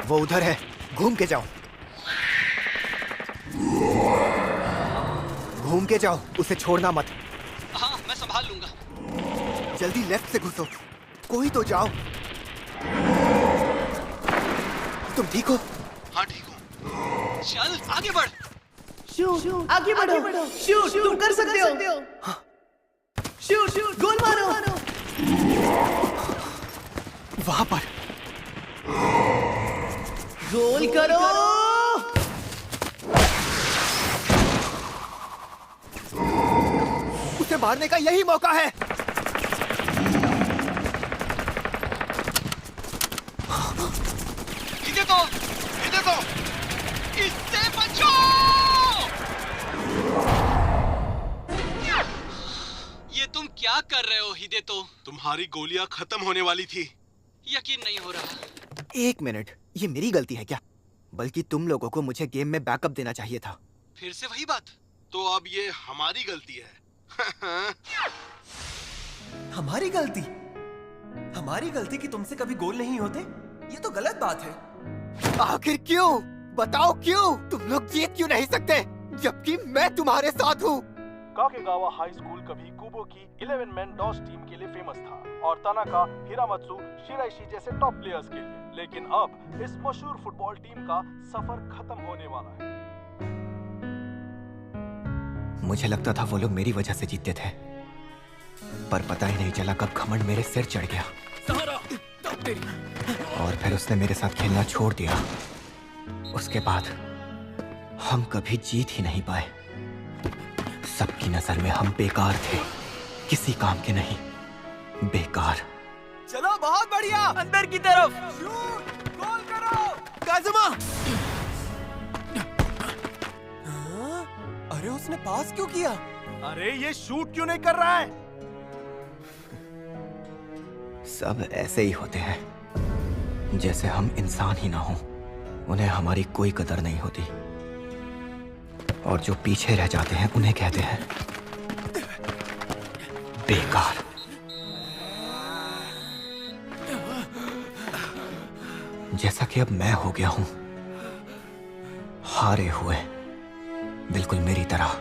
वो उधर है, घूम के जाओ। घूम के जाओ, उसे छोड़ना मत। हाँ, मैं संभाल लूंगा। जल्दी लेफ्ट से घुसो, कोई तो जाओ। तुम ठीक हो? हाँ ठीक हूँ। चल आगे बढ़। शूट, आगे बढ़ो। शूट, तुम कर सकते हो। शूट, गोल मारो। वहां पर गोल करो। उसे मारने का यही मौका है। इधर तो इससे बचो। ये तुम क्या कर रहे हो हिदेतो? तुम्हारी गोलियां खत्म होने वाली थी। यकीन नहीं हो रहा। एक मिनट, ये मेरी गलती है क्या? बल्कि तुम लोगों को मुझे गेम में बैकअप देना चाहिए था। फिर से वही बात। तो अब ये हमारी गलती है। हमारी गलती? हमारी गलती कि तुमसे कभी गोल नहीं होते? ये तो गलत बात है। आखिर क्यों? बताओ क्यों? तुम लोग जीत क्यों नहीं सकते जबकि मैं तुम्हारे साथ हूँ? काकेगावा हाई स्कूल कभी कुबो की 11 मैन डॉस टीम के लिए फेमस था और तानाका, हिरामत्सु, शिराइशी जैसे टॉप प्लेयर्स के लिए। लेकिन अब इस मशहूर फुटबॉल टीम का सफर खत्म होने वाला है। मुझे लगता था वो लोग मेरी वजह से जीतते थे, पर पता ही नहीं चला कब घमंड मेरे सिर चढ़ गया और फिर उसने मेरे साथ खेलना छोड़ दिया। उसके बाद हम कभी जीत ही नहीं पाए। सबकी नजर में हम बेकार थे, किसी काम के नहीं, बेकार। चलो, बहुत बढ़िया। अंदर की तरफ शूट, गोल करो। काजुमा। अरे उसने पास क्यों किया? अरे ये शूट क्यों नहीं कर रहा है? सब ऐसे ही होते हैं, जैसे हम इंसान ही ना हो। उन्हें हमारी कोई कदर नहीं होती और जो पीछे रह जाते हैं उन्हें कहते हैं बेकार। जैसा कि अब मैं हो गया हूं, हारे हुए, बिल्कुल मेरी तरह,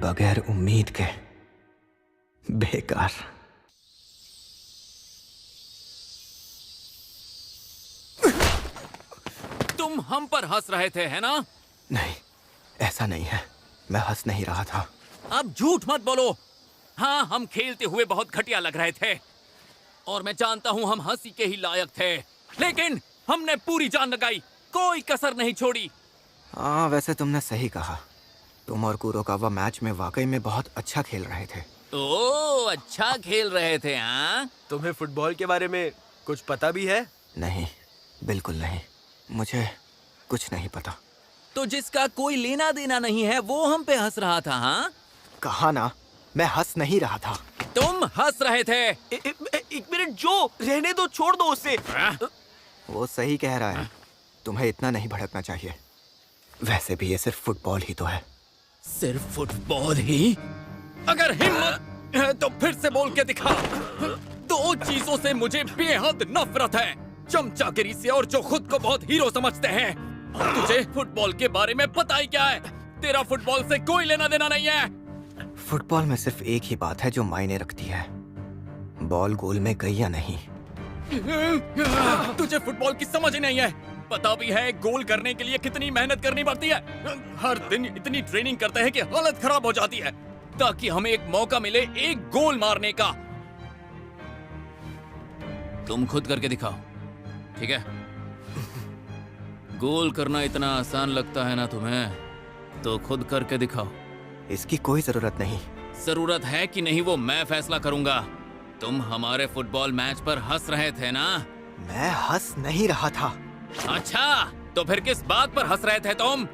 बगैर उम्मीद के, बेकार। तुम हम पर हंस रहे थे, है ना? नहीं, ऐसा नहीं है। मैं हंस नहीं रहा था। अब झूठ मत बोलो। हाँ, हम खेलते हुए बहुत घटिया लग रहे थे और मैं जानता हूँ हम हंसी के ही लायक थे, लेकिन हमने पूरी जान लगाई, कोई कसर नहीं छोड़ी। हाँ, वैसे तुमने सही कहा। तुम और कुरोकावा मैच में वाकई में बहुत अच्छा खेल रहे थे। ओह, अच्छा खेल रहे थे। हाँ, तुम्हें फुटबॉल के बारे में कुछ पता भी है? नहीं, बिल्कुल नहीं। मुझे कुछ नहीं पता। तो जिसका कोई लेना देना नहीं है वो हम पे हंस रहा था। हाँ, कहा ना, मैं हंस नहीं रहा था। तुम हंस रहे थे। एक मिनट, जो रहने दो, छोड़ दो उसे। वो सही कह रहा है, तुम्हें इतना नहीं भड़कना चाहिए। वैसे भी ये सिर्फ फुटबॉल ही तो है। सिर्फ फुटबॉल ही? अगर हिम्मत है तो फिर से बोल के दिखा। दो चीजों से मुझे बेहद नफरत है, चमचागिरी से और जो खुद को बहुत हीरो समझते हैं। तुझे फुटबॉल के बारे में पता ही क्या है? तेरा फुटबॉल से कोई लेना देना नहीं है। फुटबॉल में सिर्फ एक ही बात है जो मायने रखती है, बॉल गोल में गई या नहीं। तुझे फुटबॉल की समझ ही नहीं है। पता भी है गोल करने के लिए कितनी मेहनत करनी पड़ती है। हर दिन इतनी ट्रेनिंग करते हैं कि हालत खराब हो जाती है ताकि हमें एक मौका मिले एक गोल मारने का। तुम खुद करके दिखाओ, ठीक है? गोल करना इतना आसान लगता है ना तुम्हें, तो खुद करके दिखाओ। इसकी कोई जरूरत नहीं। जरूरत है कि नहीं वो मैं फैसला करूंगा। तुम हमारे फुटबॉल मैच पर हंस रहे थे ना? मैं हंस नहीं रहा था। अच्छा, तो फिर किस बात पर हंस रहे थे तुम?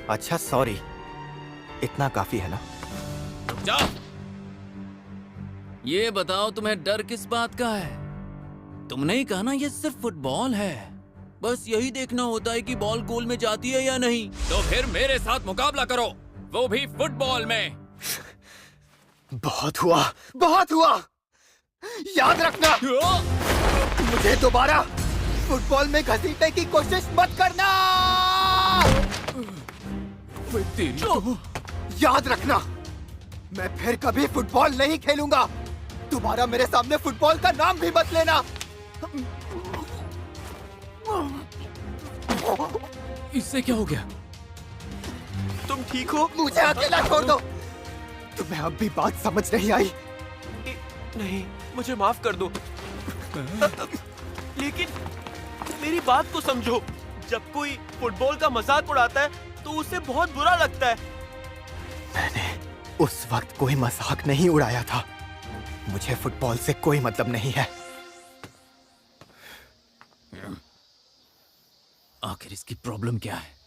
अच्छा, सॉरी, इतना काफी है ना? जाओ, ये बताओ तुम्हें डर किस बात का है? तुमने ही कहा ना ये सिर्फ फुटबॉल है, बस यही देखना होता है कि बॉल गोल में जाती है या नहीं। तो फिर मेरे साथ मुकाबला करो, वो भी फुटबॉल में। बहुत हुआ, बहुत हुआ। याद रखना। मुझे दोबारा फुटबॉल में घसीटने की कोशिश मत करना। याद रखना, मैं फिर कभी फुटबॉल नहीं खेलूंगा। दोबारा मेरे सामने फुटबॉल का नाम भी मत लेना। इससे क्या हो गया? तुम ठीक हो? मुझे अकेला छोड़ दो। तुम्हें अब भी बात समझ नहीं आई? नहीं, मुझे माफ कर दो। लेकिन मेरी बात को समझो, जब कोई फुटबॉल का मजाक उड़ाता है तो उसे बहुत बुरा लगता है। मैंने उस वक्त कोई मजाक नहीं उड़ाया था। मुझे फुटबॉल से कोई मतलब नहीं है। आखिर इसकी प्रॉब्लम क्या है?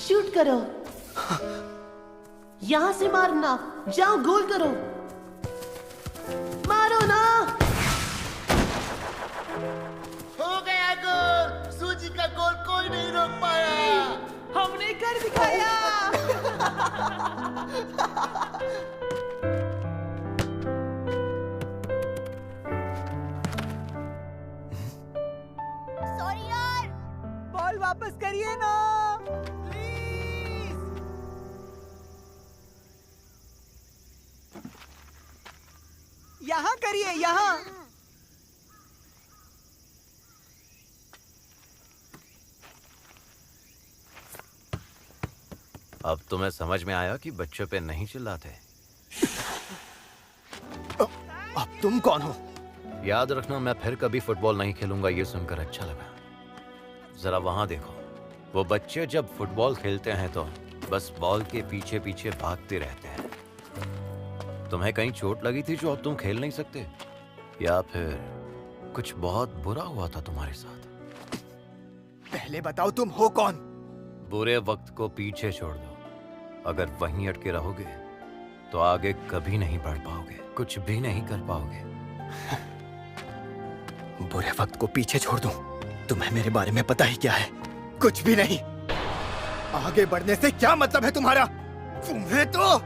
शूट करो। यहाँ से मारना। जाओ, गोल करो। मारो ना। हो गया गोल। सूजी का गोल कोई नहीं रोक पाया। हमने कर दिखाया। सॉरी यार। बॉल वापस करिए ना। यहाँ करिए, यहाँ। अब तुम्हें समझ में आया कि बच्चों पे नहीं चिल्लाते। अब तुम कौन हो? याद रखना, मैं फिर कभी फुटबॉल नहीं खेलूंगा। ये सुनकर अच्छा लगा। जरा वहां देखो, वो बच्चे जब फुटबॉल खेलते हैं तो बस बॉल के पीछे पीछे भागते रहते हैं। तुम्हें कहीं चोट लगी थी जो अब तुम खेल नहीं सकते, या फिर कुछ बहुत बुरा हुआ था तुम्हारे साथ? पहले बताओ तुम हो कौन? बुरे वक्त को पीछे छोड़ दो। अगर वहीं अटके रहोगे तो आगे कभी नहीं बढ़ पाओगे, कुछ भी नहीं कर पाओगे। बुरे वक्त को पीछे छोड़ दूं? तुम्हें मेरे बारे में पता ही क्या है? कुछ भी नहीं। आगे बढ़ने से क्या मतलब है तुम्हारा? तुम्हें तो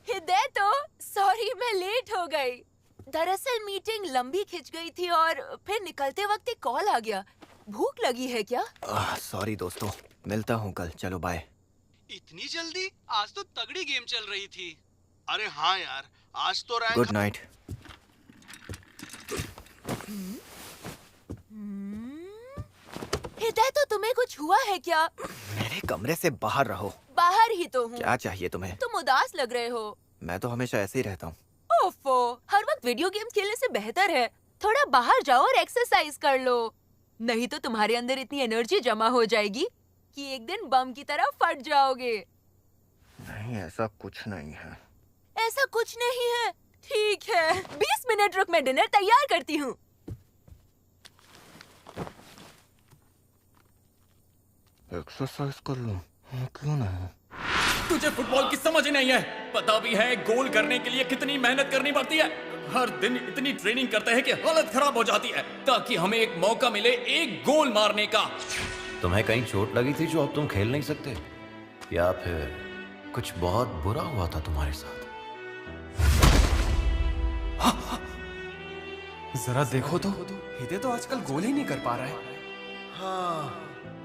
हृदय, तो सॉरी मैं लेट हो गई। दरअसल मीटिंग लंबी खिंच गई थी और फिर निकलते वक्त एक कॉल आ गया। भूख लगी है क्या? सॉरी दोस्तों, मिलता हूँ कल। चलो बाय। इतनी जल्दी? आज तो तगड़ी गेम चल रही थी। अरे हाँ यार, आज तो रैंक। Good night. हृदय, तो तुम्हें कुछ हुआ है क्या? मेरे कमरे से बाहर रहो। बाहर ही तो हूँ। क्या चाहिए तुम्हें? तुम उदास लग रहे हो। मैं तो हमेशा ऐसे ही रहता हूँ। ओफो, हर वक्त वीडियो गेम खेलने से बेहतर है थोड़ा बाहर जाओ और एक्सरसाइज कर लो। नहीं तो तुम्हारे अंदर इतनी एनर्जी जमा हो जाएगी कि एक दिन बम की तरह फट जाओगे। नहीं, ऐसा कुछ नहीं है। ऐसा कुछ नहीं है? ठीक है, 20 मिनट रुक, मैं डिनर तैयार करती हूँ। एक्सरसाइज कर लूं? क्यों नहीं? तुझे फुटबॉल की समझ ही नहीं है। पता भी है गोल करने के लिए कितनी मेहनत करनी पड़ती है। हर दिन इतनी ट्रेनिंग करते हैं कि हालत खराब हो जाती है ताकि हमें एक मौका मिले एक गोल मारने का। तुम्हें कहीं चोट लगी थी जो अब तुम खेल नहीं सकते, या फिर कुछ बहुत बुरा हुआ था तुम्हारे साथ? जरा देखो तो, हृदय तो आजकल गोल ही नहीं कर पा रहा है। हाँ,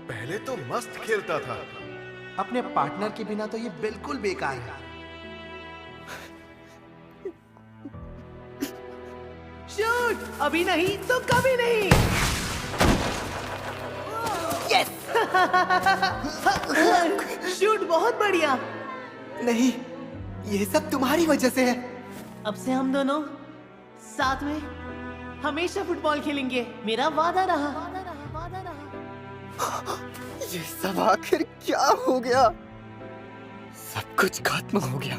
पहले तो मस्त खेलता था। अपने पार्टनर के बिना तो ये बिल्कुल बेकार है। शूट! अभी नहीं तो कभी नहीं। यस! शूट बहुत बढ़िया। नहीं, ये सब तुम्हारी वजह से है। अब से हम दोनों साथ में हमेशा फुटबॉल खेलेंगे। मेरा वादा रहा। ये सब आखिर क्या हो गया? सब कुछ खत्म हो गया।